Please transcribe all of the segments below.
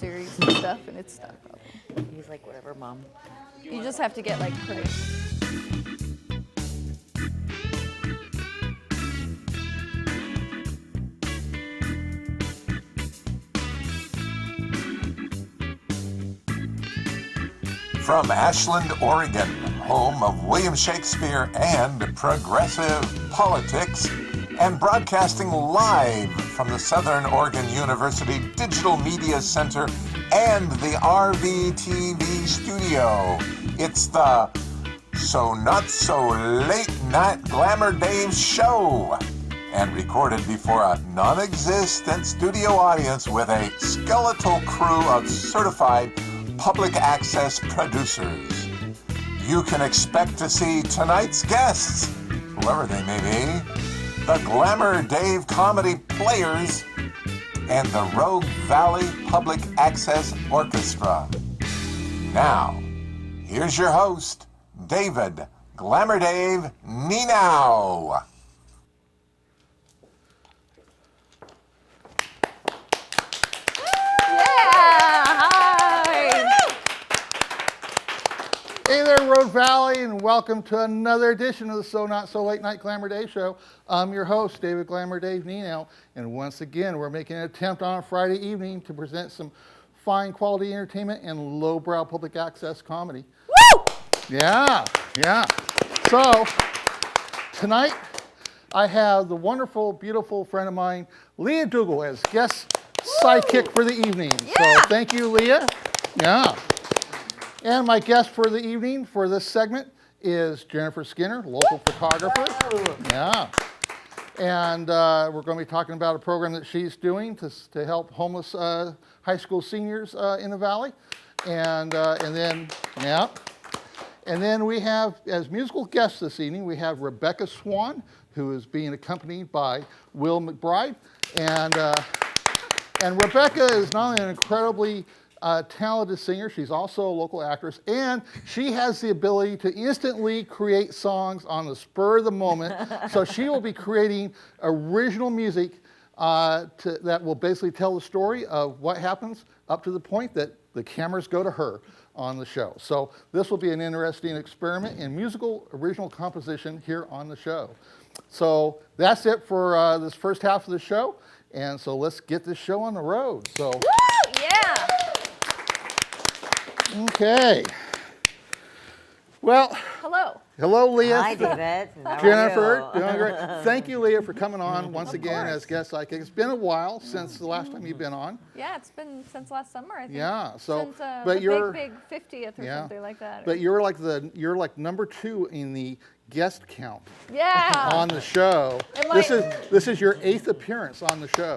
series and stuff, and it's stuck up. He's like, whatever, Mom. You just have to get like pretty. From Ashland, Oregon, home of William Shakespeare and progressive politics, and broadcasting live from the Southern Oregon University Digital Media Center and the RVTV studio, it's the So Not So Late Night Glamour Dave show, and recorded before a non-existent studio audience with a skeletal crew of certified public access producers. You can expect to see tonight's guests, whoever they may be, the Glamour Dave Comedy Players, and the Rogue Valley Public Access Orchestra. Now, here's your host, David Glamour Dave Nienow. Hey there, Rogue Valley, and welcome to another edition of the So Not So Late Night Glamour Dave show. I'm your host, David Glamour Dave Nienow, and once again, we're making an attempt on a Friday evening to present some fine quality entertainment and lowbrow public access comedy. Woo! Yeah. So, tonight, I have the wonderful, beautiful friend of mine, Lia Dugal, as guest sidekick for the evening. Yeah. So, thank you, Lia. Yeah. And my guest for the evening for this segment is Jennifer Skinner, local photographer. Whoa. Yeah. And we're going to be talking about a program that she's doing to help homeless high school seniors in the valley. And then we have, as musical guests this evening, we have Rebekka Swan, who is being accompanied by Will McBride. And Rebekka is not only an incredibly talented singer, she's also a local actress, and she has the ability to instantly create songs on the spur of the moment. So she will be creating original music that will basically tell the story of what happens up to the point that the cameras go to her on the show. So this will be an interesting experiment in musical original composition here on the show. So that's it for this first half of the show, and so let's get this show on the road. So. Woo! Yeah. Okay. Well. Hello, Lia. Hi, David. How Jennifer, are you? doing great. Thank you, Lia, for coming on once again as guest sidekick. It's been a while since the last time you've been on. Yeah, it's been since last summer, I think. Yeah. So, since, but the you're big 50th or something like that. But you're like number 2 in the guest count. Yeah. On the show. This is your 8th appearance on the show.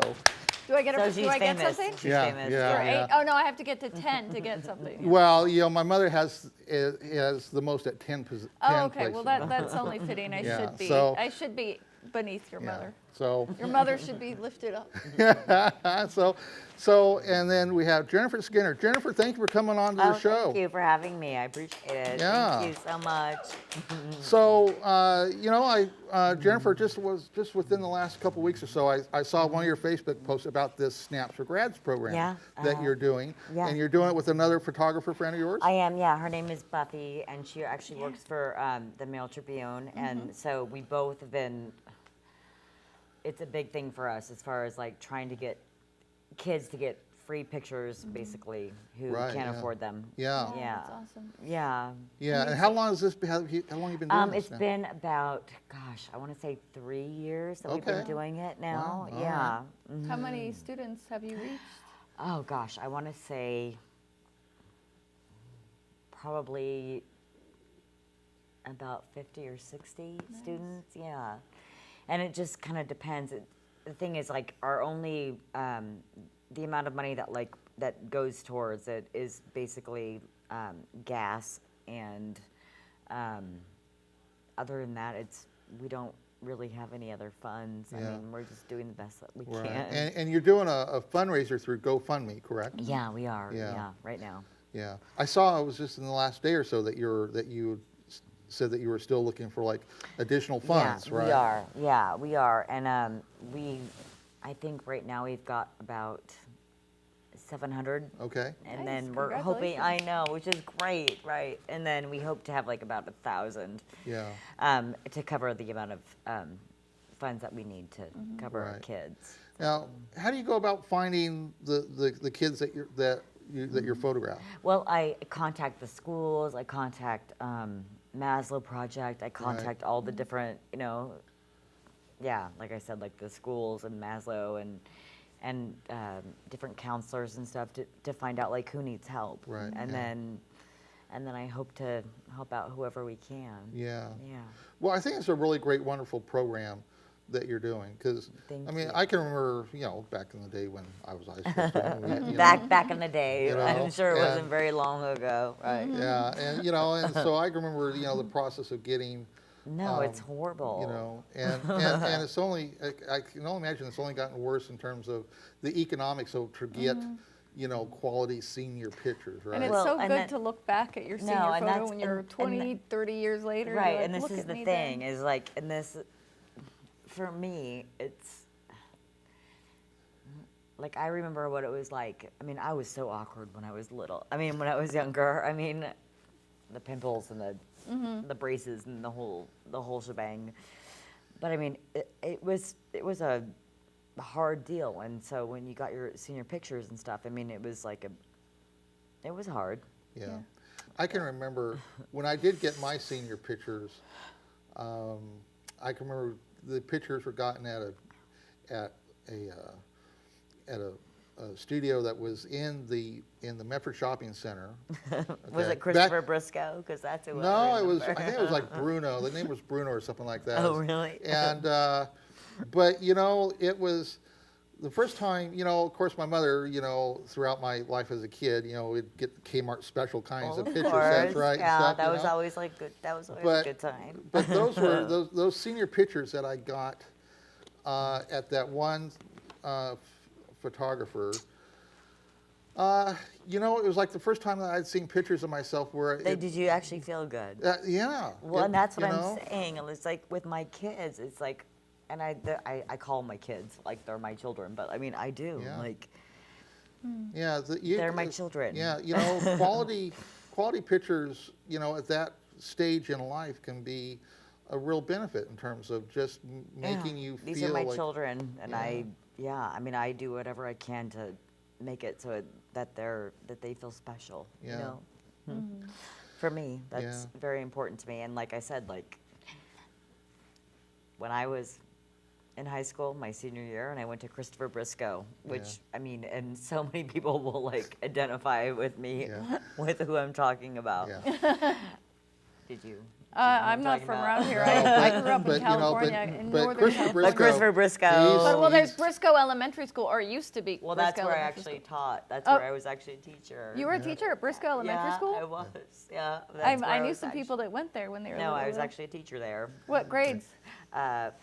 Do I get So get something? She's famous. Yeah. Oh no, I have to get to 10 to get something. Well, my mother has the most at 10 places. Oh, okay. Well, that's only fitting. I should be beneath your mother. So your mother should be lifted up. So, and then we have Jennifer Skinner. Jennifer, thank you for coming on to the show. Thank you for having me. I appreciate it. Yeah. Thank you so much. So, Jennifer, just within the last couple weeks or so, I saw one of your Facebook posts about this Snaps for Grads program that you're doing. Yeah. And you're doing it with another photographer friend of yours? I am, yeah. Her name is Buffy, and she actually works for the Mail Tribune. And so we both have been, it's a big thing for us as far as like trying to get kids to get free pictures, basically, who can't afford them. Yeah. Yeah. That's awesome. Yeah. Yeah. And how long has this been? How long have you been doing this It's now? been about, gosh, I want to say 3 years that we've been doing it now. Wow. Yeah. Right. How many students have you reached? Oh gosh, I want to say probably about 50 or 60 students. Yeah. And it just kind of depends. The thing is, like, our only the amount of money that goes towards it is basically gas, and other than that, we don't really have any other funds. I mean, we're just doing the best that we can. And you're doing a fundraiser through GoFundMe, correct? Yeah, we are. Yeah, right now. Yeah, I saw it was just in the last day or so that you said that you were still looking for like additional funds, right? We are. Yeah, we are, and I think right now we've got about 700. Okay. And Nice, then we're hoping, I congratulations. know, which is great, right? And then we hope to have like about 1,000 Yeah. to cover the amount of funds that we need to cover our Right. kids. Now, how do you go about finding the kids that you're photographing? Well, I contact the schools, I contact Maslow Project, I contact all the different, like I said, like the schools and Maslow and different counselors and stuff to find out like who needs help. Right, And then I hope to help out whoever we can. Yeah. Yeah. Well, I think it's a really great, wonderful program that you're doing, because Thank I mean, you. I can remember, back in the day when I was high school student, Back in the day, You know, I'm sure it wasn't and- very long ago, right? yeah, and so I can remember, the process of getting, No, it's horrible. and it's only, I can only imagine it's only gotten worse in terms of the economics to get, quality senior pictures, right? And it's Well, so and good that- to look back at your senior and photo that's- when you're and 20, 30 years later. you're Right, like, and this "Look is at the me thing, then." is like, and this, for me, it's, like, I remember what it was like. I mean, I was so awkward when I was little. I mean, when I was younger, I mean, the pimples and the braces and the whole shebang. But I mean, it was a hard deal. And so when you got your senior pictures and stuff, I mean, it was like it was hard. Yeah. I can remember when I did get my senior pictures, I can remember the pictures were gotten at a studio that was in the Medford Shopping Center. Was Okay. it Christopher Briscoe? Because that's who No, I it was. remember. I think it was like Bruno. The name was Bruno or something like that. Oh, really? And but it was the first time. Of course, my mother. Throughout my life as a kid, would get the Kmart special kinds of picture sets, course. right? and Yeah, stuff, that was always like good. That was always a But- good time. But those were those senior pictures that I got at that one photographer. It was like the first time that I'd seen pictures of myself where Did you actually feel good? yeah. Well, and that's what I'm saying. And it's like with my kids, it's like, and I call them my kids, like they're my children. But I mean, I do. Yeah. Like, Yeah, they're my children. Yeah, quality pictures, at that stage in life can be a real benefit in terms of just making you feel These are my like children, and Yeah. I mean, I do whatever I can to make it so that they feel special. Yeah. For me, that's Yeah. very important to me. And like I said, like when I was in high school, my senior year, and I went to Christopher Briscoe, which I mean, and so many people will like identify with me Yeah. with who I'm talking about. Yeah. Did you? I'm not talking from about? around here. I grew up But, in California, in but northern Christopher California. But Christopher Briscoe. But well, there's he's- Briscoe Elementary School, or it used to be. Well, that's Briscoe where I Elementary actually School. taught. That's Oh. where I was actually a teacher. You were a teacher at Briscoe Elementary yeah, School? I was. Yeah. that's where I knew was some people that went there when they were No, little. I was actually a teacher there. What grades?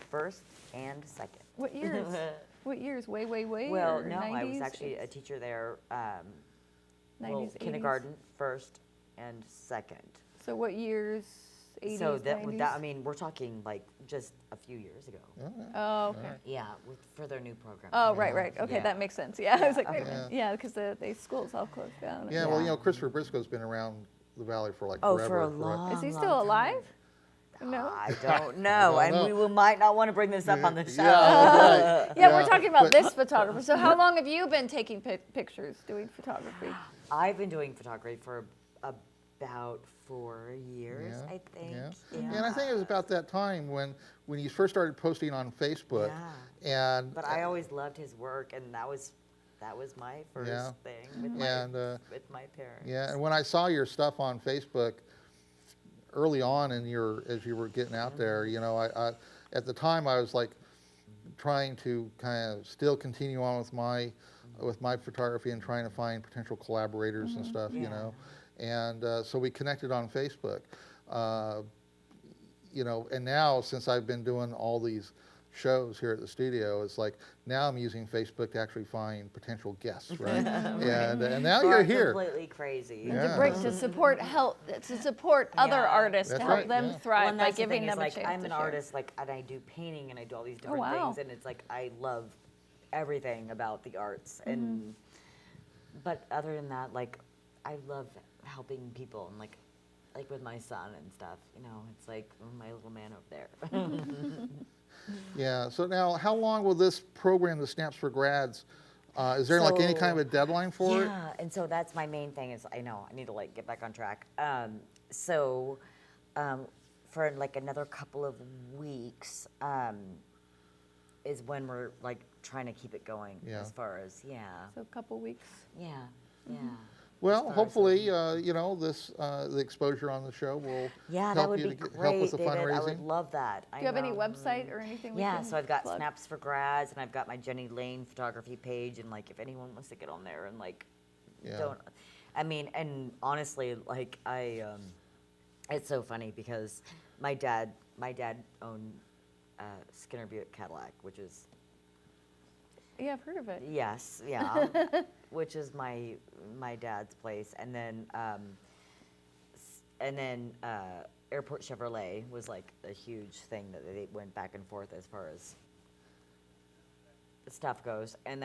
First and second. What years? What years? Way, way, way? Well, or no, 90s, I was actually a 80s? teacher there. 90s, 80s? Kindergarten first and second. So what years? 80s, So 90s? that I mean, we're talking like just a few years ago. Oh, okay. Yeah, for their new program. Oh, right. Okay, Yeah. that makes sense. Yeah, I was like, Yeah. wait a minute. Yeah, because the schools all closed down. Yeah, Yeah. well, Christopher Briscoe's been around the valley for like Oh, forever. for a right? long. Is he long still time. alive? No. I don't know, and know. we might not want to bring this up on the show. Yeah, right. Yeah, we're talking about but- this photographer. So how long have you been taking pictures, doing photography? I've been doing photography for about 4 years, Yeah, I think. Yeah. And I think it was about that time when you first started posting on Facebook. Yeah. And But I always loved his work, and that was my first Yeah. thing with with my parents. yeah, and when I saw your stuff on Facebook early on as you were getting out there, I at the time I was like trying to kind of still continue on with my photography and trying to find potential collaborators and stuff, Yeah. And so we connected on Facebook, and now since I've been doing all these shows here at the studio, it's like now I'm using Facebook to actually find potential guests, right? and now you're here. Completely crazy. And Yeah. to bring, to support other Yeah. artists, That's to help right, them yeah. Well, thrive and by that's the giving thing, them is, a like, chance I'm to an share. artist, like, and I do painting and I do all these different wow. things, and it's like I love everything about the arts, and But other than that, like, I love helping people and like with my son and stuff. It's like my little man over there. Yeah. So now, how long will this program, the Snaps for Grads, is there like any kind of a deadline for it? Yeah, and so that's my main thing is I need to like get back on track. So for like another couple of weeks is when we're like trying to keep it going as far as So a couple weeks. yeah. Well, hopefully, this the exposure on the show will that help would you be to great, help with the David. I fundraising. would love that. Do you have any website or anything? Yeah, so I've got plug? Snaps for Grads, and I've got my Jenny Lane photography page, and like if anyone wants to get on there and like, and honestly, like it's so funny because my dad owned Skinner Buick Cadillac, which is Yeah, I've heard of it. yes, yeah, which is my dad's place, and then Airport Chevrolet was like a huge thing that they went back and forth as far as stuff goes, and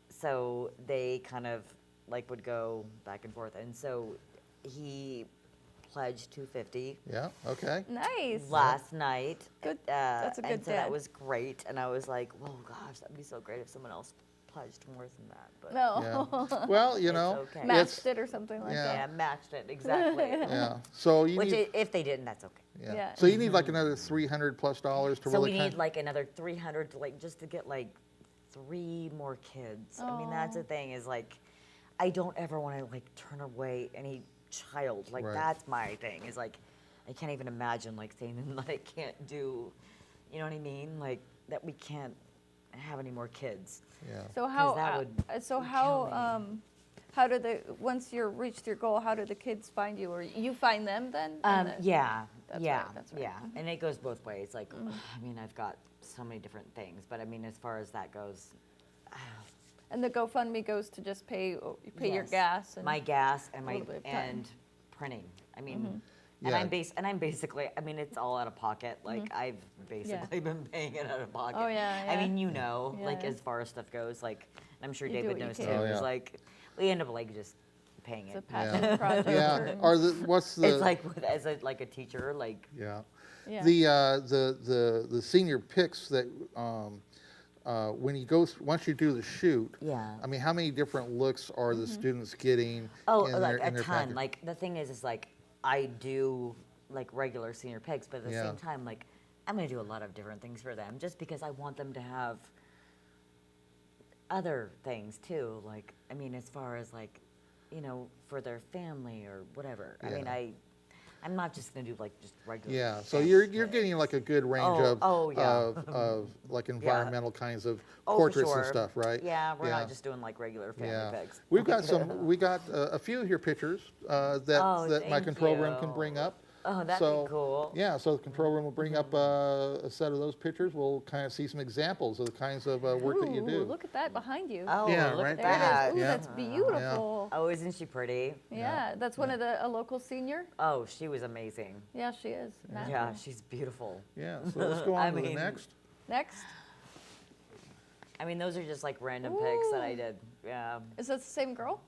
so they kind of like would go back and forth, and so he pledged $250 Yeah. Okay. Nice. last night. Good. That's a good and so that dad. was great, and I was like, "Whoa, gosh, that'd be so great if someone else pledged more than that." But No. Yeah. Well, okay. Matched it or something like Yeah. yeah, matched it exactly. Yeah. So you Which need. if they didn't, that's okay. Yeah. So you need like another $300+ to So really. we need like another 300 to like just to get like 3 more kids. I mean, that's the thing is like, I don't ever want to like turn away any child. Like Right. that's my thing is like, I can't even imagine like saying that I can't do, you know what I mean? Like that we can't have any more kids. Yeah. So how? that would So kill how? me. How do once you're reached your goal? How do the kids find you, or you find them then? And then- Yeah, That's yeah, right, that's right. yeah, and it goes both ways. Like, I mean, I've got so many different things, but I mean, as far as that goes, And the GoFundMe goes to just pay your yes, gas and my gas and my little bit of time. and printing. I mean, Yeah. and I'm basically. I mean, it's all out of pocket. Like I've basically been paying it out of pocket. Oh, yeah, I yeah. mean, Yeah, like yeah. as far as stuff goes, like I'm sure You do David what you knows can. too. Oh, It's yeah. like we end up like just paying it's a it. passion project. Yeah. or- What's the? It's like as a teacher, like. Yeah. Yeah. The senior picks that when you go once you do the shoot. Yeah. I mean, how many different looks are the students getting? Oh, in like their, in a their ton. package? Like the thing is like I do like regular senior picks, but at the Yeah. same time, like I'm gonna do a lot of different things for them, just because I want them to have other things too. Like I mean, as far as like, for their family or whatever. I mean, Yeah. I'm not just gonna do like just regular. Yeah, so family you're picks. getting like a good range yeah. of like environmental kinds of Oh, for portraits and sure. stuff, right? Yeah, we're not just doing like regular family Yeah, picks. we got a few of your pictures that Oh, that my thank control room can you. bring up. Oh, that'd So, be cool. Yeah, so the control room will bring up a set of those pictures. We'll kind of see some examples of the kinds of work that you Ooh, do. look at that behind you. Oh, Yeah, look right at there it that. is. Ooh, Yeah. that's beautiful. Oh, isn't she pretty? Yeah, that's one of a local senior. Oh, she was amazing. Yeah, she is. Yeah, Naturally. she's beautiful. Yeah, so let's go I on to the mean- next. Next, I mean, those are just like random pics that I Ooh. did. Yeah. is that the same girl?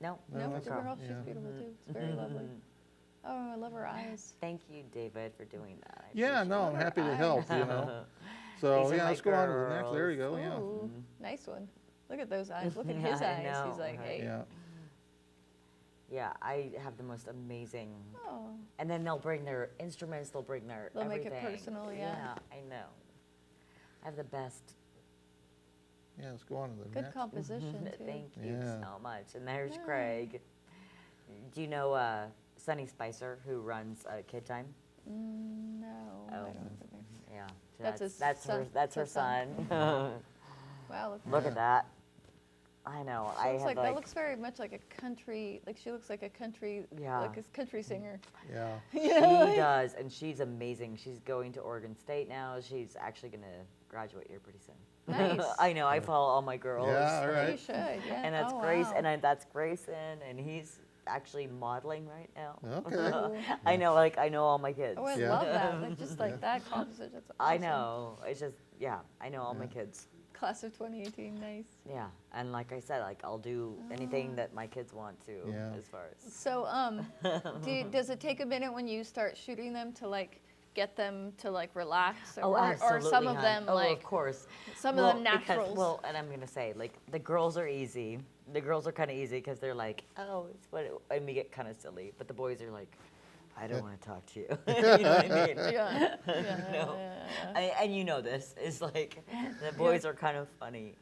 No. No, that's different not- girl. She's yeah. beautiful too. It's very lovely. Oh, I love her eyes. Thank you, David, for doing that. I Yeah, appreciate no, I'm it. happy to help. So These are yeah, my let's go on to the next. There you go. Yeah. Ooh, nice one. Look at those eyes. Look at Yeah, his I eyes. know. He's like, hey. Yeah. Yeah, I have the most amazing. Oh, And then they'll bring their instruments. They'll bring their. They'll make it everything. personal, yeah. Yeah, I know. I have the best. Yeah, let's go on to the good next. composition too. Thank you Yeah. so much. And there's Yeah. Craig. Do you know Sunny Spicer, who runs Kid Time? No, I Oh. don't know her name. Yeah, so That's his that's her. son. That's her His son. son. Wow, Look Yeah. at that. I know. She I looks have like, like. that looks very much like a country. Like she looks like a country. Yeah. Like a country singer. Yeah. She does, and she's amazing. She's going to Oregon State now. She's actually going to graduate here pretty soon. Nice. I know. I follow all my girls. Yeah, all You right. should. Yeah. And that's oh, Grace, wow. and that's Grayson, and he's actually modeling right now. Okay. I know. Like I know all my kids. Oh, I Yeah. love that. Like just like that composition. That's awesome. I know. It's just I know all my kids Class of 2018, nice. Yeah, and like I said, like I'll do anything that my kids want to, Yeah. as far as. So, does it take a minute when you start shooting them to like get them to like relax, Oh, absolutely. or some of hon. them oh, like of course. some Well, of them naturals? Because, and I'm gonna say, like the girls are easy. The girls are kind of easy because they're like, oh, it's what, and we get kind of silly. But the boys are like, I don't want to talk to you. You know what I mean? Yeah. No. And you know this is like the boys are kind of funny,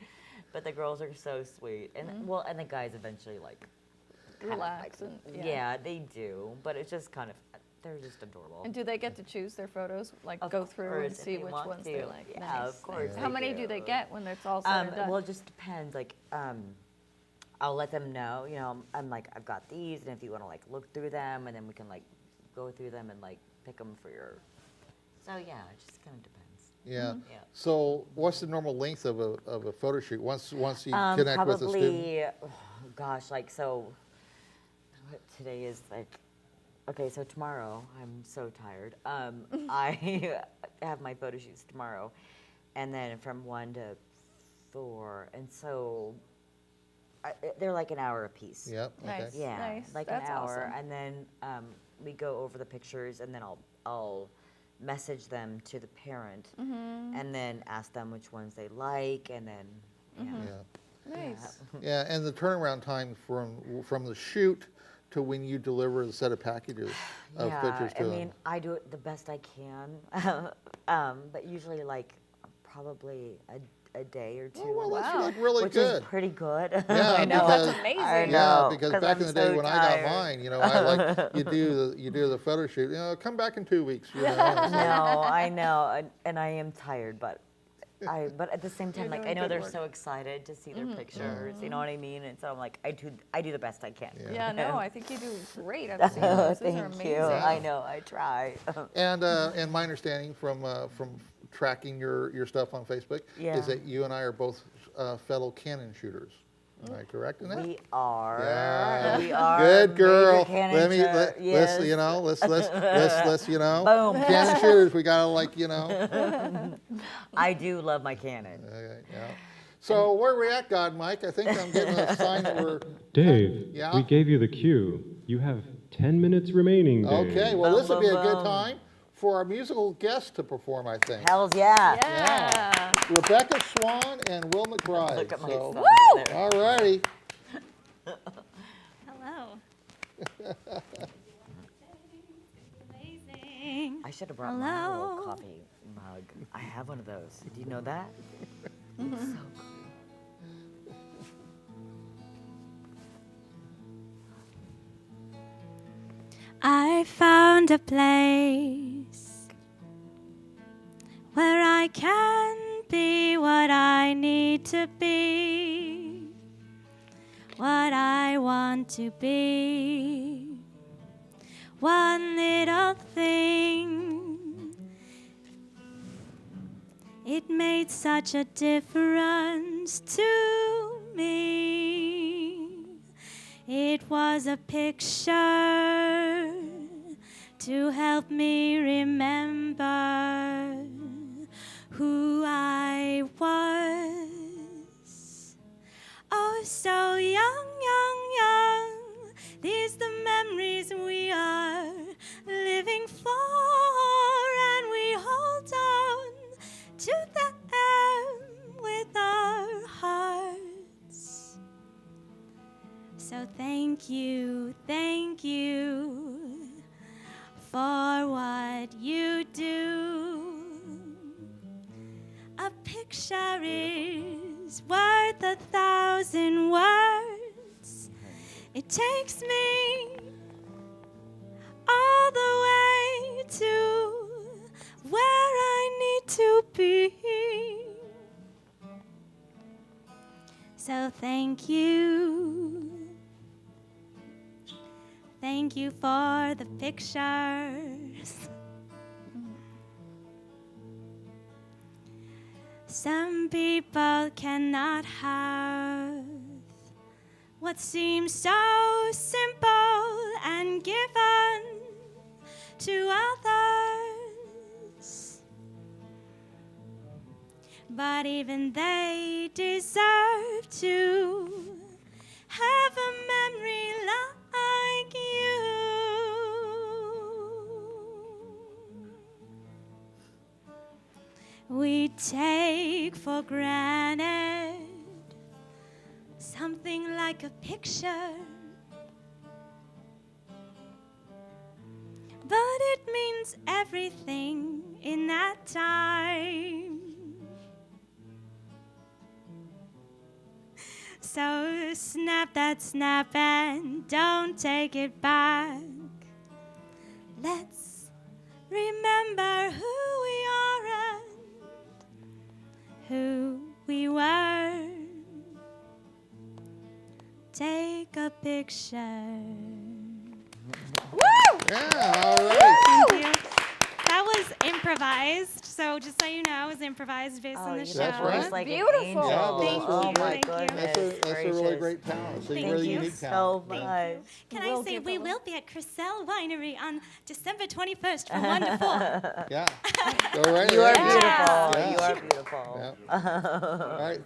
but the girls are so sweet, and and the guys eventually like kinda, Relax like, and yeah, they do, but it's just kind of they're just adorable. And do they get to choose their photos? Like Of go through and course, if see they which want ones to. they like? Yeah, Nice, of course nice. they How many do they do. get when it's all said and done? Well, it just depends. Like, I'll let them know. You know, I'm like, I've got these, and if you want to like look through them, and then we can like go through them and like pick them for your. So yeah, it just kind of depends. Yeah. Yeah. So what's the normal length of a photo shoot once you connect with a student? Probably, gosh, like so. What today is like. Okay, so tomorrow I'm so tired. I have my photo shoots tomorrow, and then from 1 to 4, and so they're like an hour apiece. Yep. Okay. Nice. Yeah, like That's an hour, awesome. and then we go over the pictures, and then I'll message them to the parent, and then ask them which ones they like, and then Yeah. Nice. Yeah, and the turnaround time from the shoot to when you deliver the set of packages of pictures to I them. mean, I do it the best I can, but usually like probably a day or two. Oh, well, that's Wow. like really which good. is pretty good. Yeah, I know, because, that's amazing. I Yeah, know, because 'cause back I'm in the day so when I got tired. mine, you know, I like you do the photo shoot. You know, come back in 2 weeks. You know, so- No, I know, and I am tired, but but at the same time, You're like I doing know good they're work. so excited to see their pictures. You know what I mean? And so I'm like, I do the best I can. Yeah, no, I think you do great. I've seen those. These are Thank amazing. you. I know, I try. And my understanding from tracking your stuff on Facebook Yeah. is that you and I are both fellow Canon shooters. Am I correct in that? We are. Yeah. We are. Good major girl. Canon Let me shooter- yes. let's you know let's you know Boom. Canon shooters. We gotta like you know. I do love my Canon. Okay, yeah. So where are we at, God Mike? I think I'm getting a sign that we're. Dave, Yeah? we gave you the cue. You have 10 minutes remaining, Dave. Okay, well this would be a good Boom. time for our musical guest to perform. I think. Hells yeah. Yeah. Rebekka Swan and Will McBride. Look at my so, son over there. all righty. Hello. Amazing. I should have brought my little Hello. coffee mug. I have one of those. Do you know that? It's so cool. I found a place where I can be what I need to be, what I want to be. One little thing, it made such a difference to me. It was a picture to help me remember who I was. Oh, so young, young, young. These the memories we are living for, and we hold on to them with our hearts. So thank you for what you do. A picture is worth 1,000 words. It takes me all the way to where I need to be. So thank you. Thank you for the pictures. Some people cannot have what seems so simple and given to others. but even they deserve to have a memory like you. We take for granted something like a picture, but it means everything in that time. So snap that snap and don't take it back. Let's remember who we are and who we were. Take a picture. Yeah, all right. Thank you. That was improvised, so just so you know, it was improvised based on the show. That's right. like Beautiful. an angel. Yeah, well, Thank oh you, my thank you. goodness. That's a really gracious. great talent. It's a Thank really you unique so talent. much. Can We'll I say give we a- will be at Crystal Winery on December 21st from 1 to 4. Yeah. Go right You are ahead. beautiful. Yeah. You are beautiful. Yeah. All right.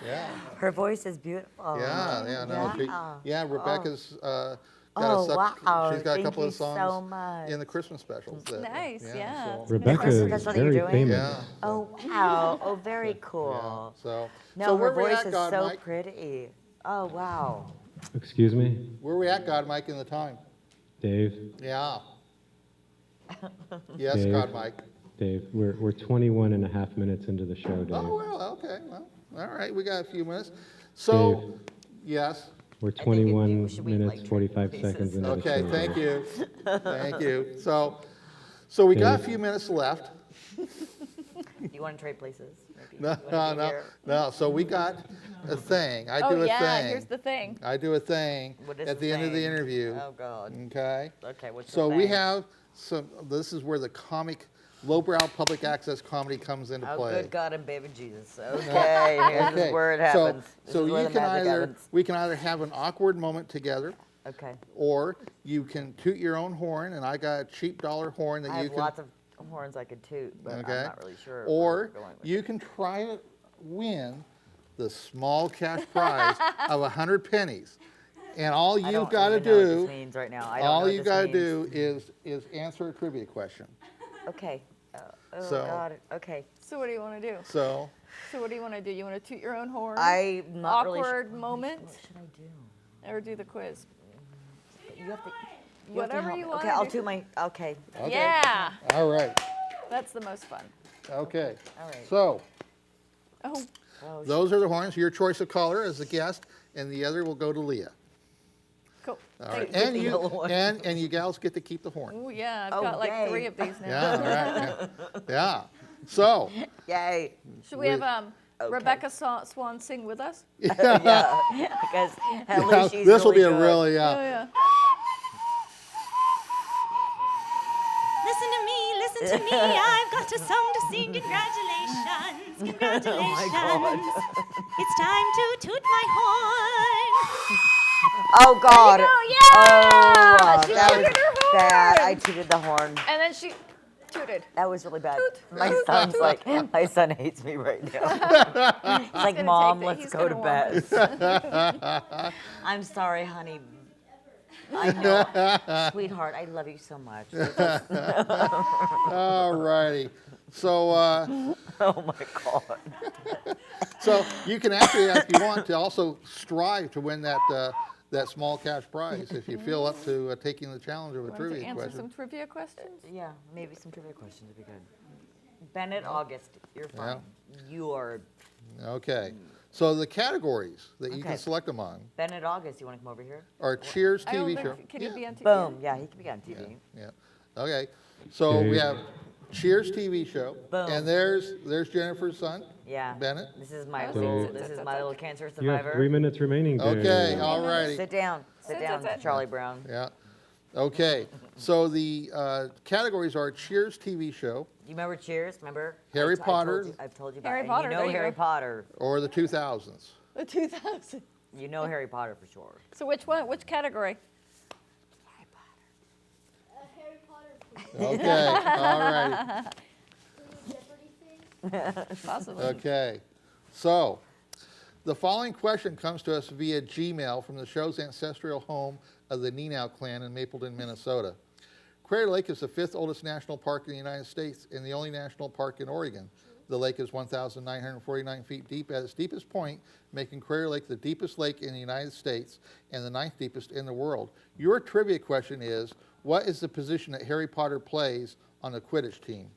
Yeah. Her voice is beautiful. Yeah, no. Wow. Rebekka's got Oh, a wow. she's got a Thank couple you of songs so much. in the Christmas specials. Nice, yeah. So, Rebekka That's is what very you're doing? famous. yeah. Oh, wow. Oh, very Yeah. cool. So, No, so her where we voice at, is God, so Mike? pretty. Oh, wow. Excuse me, Where we at, God, Mike, in the time? Dave. Yeah. Yes, Dave. God, Mike. Dave, we're 21 and a half minutes into the show, Dave. Oh, well, okay. Well, all right. We got a few minutes. So, Dave. yes. We're think 21 we should wait, minutes, like, 45 pieces. seconds into the show. Okay, thank Dave. you. Thank you. So we got a Dave. few minutes left. You want to trade places? Maybe? No, You wanna be no, here? no. So we got a thing. I Oh do a yeah, thing. here's the thing. I do a thing What is at the the end of the thing? interview. Oh, God. Okay. Okay, what's So the we thing? have some. This is where the comic, lowbrow public access comedy comes into Oh, play. good God and baby Jesus. Okay, here's Okay. where it happens. This So is where you the can magic either happens. we can either have an awkward moment together, Okay. or you can toot your own horn, and I got a cheap dollar horn that I you have can. lots of horns I could toot, but Okay. I'm not really sure. where Or we're going with you can try to win the small cash prize of 100 pennies. And all I you've don't got to even know what this do, means right now. I don't know all what you this got to means. do is answer a trivia question. Okay. Oh, So- God. Okay. So what do you want to do? So, So what do you want to do? You want to toot your own horn? I'm not really sure. Awkward moment? What should I do? Or do the quiz? You have to. Whatever help you me. want. Okay, I'll do my. Okay. okay. Yeah, All right. that's the most fun. Okay. All right. So, Oh, Oh, those are the horns. Your choice of color as the guest, and the other will go to Leah. cool. All right. Thank you. And the you yellow one. and you gals get to keep the horn. Ooh, yeah, I've Oh, got like yay. 3 of these now. Yeah, all right. Yeah. Yeah. So, Yay. Should we have Okay. Rebekka Swan sing with us? Yeah. Because at yeah, least she's this will be a good. really Oh yeah. Listen to me, listen to me. I've got a song to sing. Congratulations, congratulations. It's time to toot my horn. Oh God. There you go, yeah! Oh, She that tooted was her bad. horn. I tooted the horn. And then she tooted. That was really bad. Toot, My toot, son's toot. like, my son hates me right now. He's like, gonna Mom, take let's he's go to gonna bed. I'm sorry, honey. I know, sweetheart. I love you so much. all righty. So, Oh my God. so you can actually, if you want, to also strive to win that small cash prize if you feel up to taking the challenge of a Want to trivia answer question. some trivia questions? Yeah, maybe some trivia questions would be good. Bennett, August, you're fine. You are Okay. So the categories that you Okay. can select among Bennett, August. You want to come over here? are Cheers I don't TV think, show. can he be on TV? Boom. Yeah, he can be on TV. Yeah. Okay. So we Dave. have Cheers TV show, Boom. and there's Jennifer's son, Yeah. Bennett. This is my Dave. little. This is my little cancer You have 3 survivor. minutes remaining, Dave. Okay. All righty. Sit down. Sit down, sit. Charlie Brown. Yeah. Okay. So the categories are Cheers TV show, You remember Cheers? Remember? Harry I told Potter. you- I've told you about Harry it. Potter, You know there you Harry go. Potter. or the 2000s. The 2000. You know Harry Potter for sure. So which one? Which category? Okay. All righty. Possibly. Okay. So, the following question comes to us via Gmail from the show's ancestral home of the Nienow clan in Mapleton, Minnesota. Crater Lake is the 5th oldest national park in the United States and the only national park in Oregon. The lake is 1,949 feet deep at its deepest point, making Crater Lake the deepest lake in the United States and the 9th deepest in the world. Your trivia question is, what is the position that Harry Potter plays on the Quidditch team?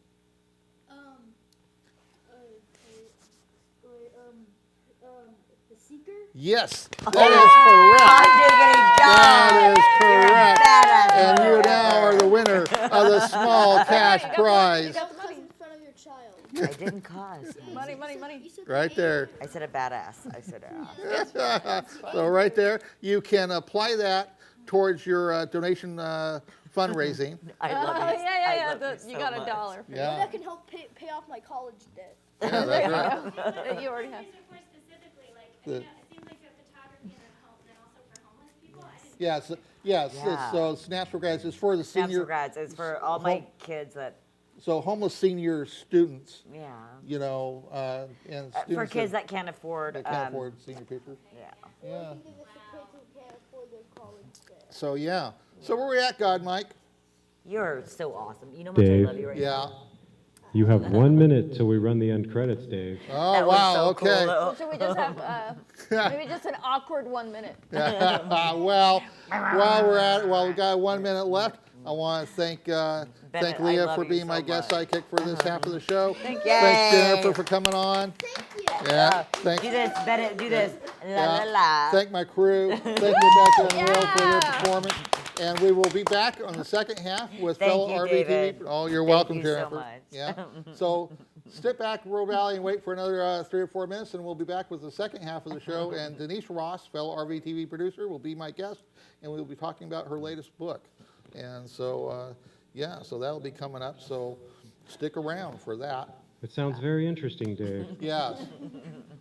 The Seeker? Yes, that is correct. That is correct. And you now are the winner of the small cash prize. Don't cuss in front of your child. I didn't cause. Money, money, money. You said Right there. I said a badass. I said ass. So right there, you can apply that towards your donation fundraising. I love you. Yeah. I love You so got much. $1. Yeah. that can help pay off my college debt. Yeah, that's right. You already have. More specifically, like, The- it seems like you have photography and then also for homeless people. I didn't Yes, yes. Yeah. So Snaps for Grads is for the Snaps senior. for grads. It's for all my kids that, So homeless senior students, yeah. you know, and students For kids that can't afford. that can't afford senior papers. Yeah. Yeah. Even if the kids can't afford their college debt. So yeah. So where we at, God, Mike? You're so awesome. You know how much Dave. I love you right Yeah. now. You have 1 minute till we run the end credits, Dave. Oh That was wow. so Okay. cool, though. So should we just have maybe just an awkward 1 minute? Well, while we got 1 minute left, I want to thank Bennett, I Leah love for you being so my guest much. sidekick for this half of the show. Thank Thanks, Yay. Jennifer, for coming on. Thank you. Yeah. Thank Do this, Bennett, do this. La yeah. la la. Thank my crew. Thank Rebekka and Will for their Yeah. performance. And we will be back on the second half with Thank fellow you, RVTV. David. Oh, you're Thank welcome, you so Jennifer. much. Yeah. So sit back, Rural Valley, and wait for another 3 or 4 minutes, and we'll be back with the second half of the show. And Denise Ross, fellow RVTV producer, will be my guest, and we'll be talking about her latest book. And so, so that'll be coming up. So stick around for that. It sounds very interesting, Dave. Yes.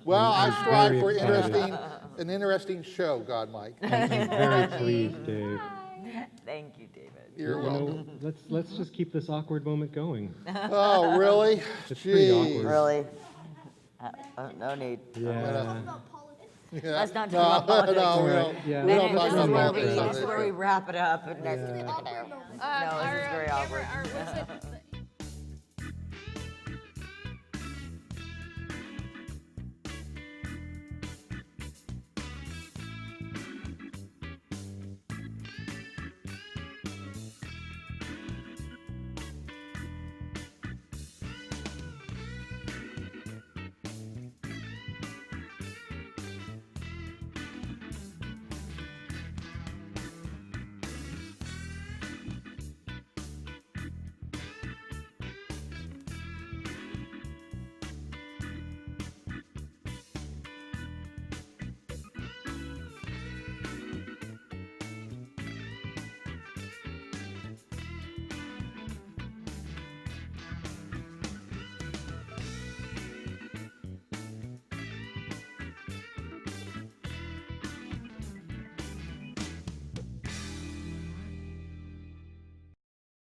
Well, I I'm strive very for excited. an interesting show, God, Mike. I'm very pleased, Dave. Thank you, David. You're You welcome. know, let's just keep this awkward moment going. Oh, really? It's pretty Jeez. awkward. Really? No need. Yeah. About politics. Yeah. Let's not talk about politics. No, we Alright, don't, yeah. we don't Bennett, talk this is about where politics on this is this where we show. wrap it up. And Awkward moment. No, this is very awkward. Was it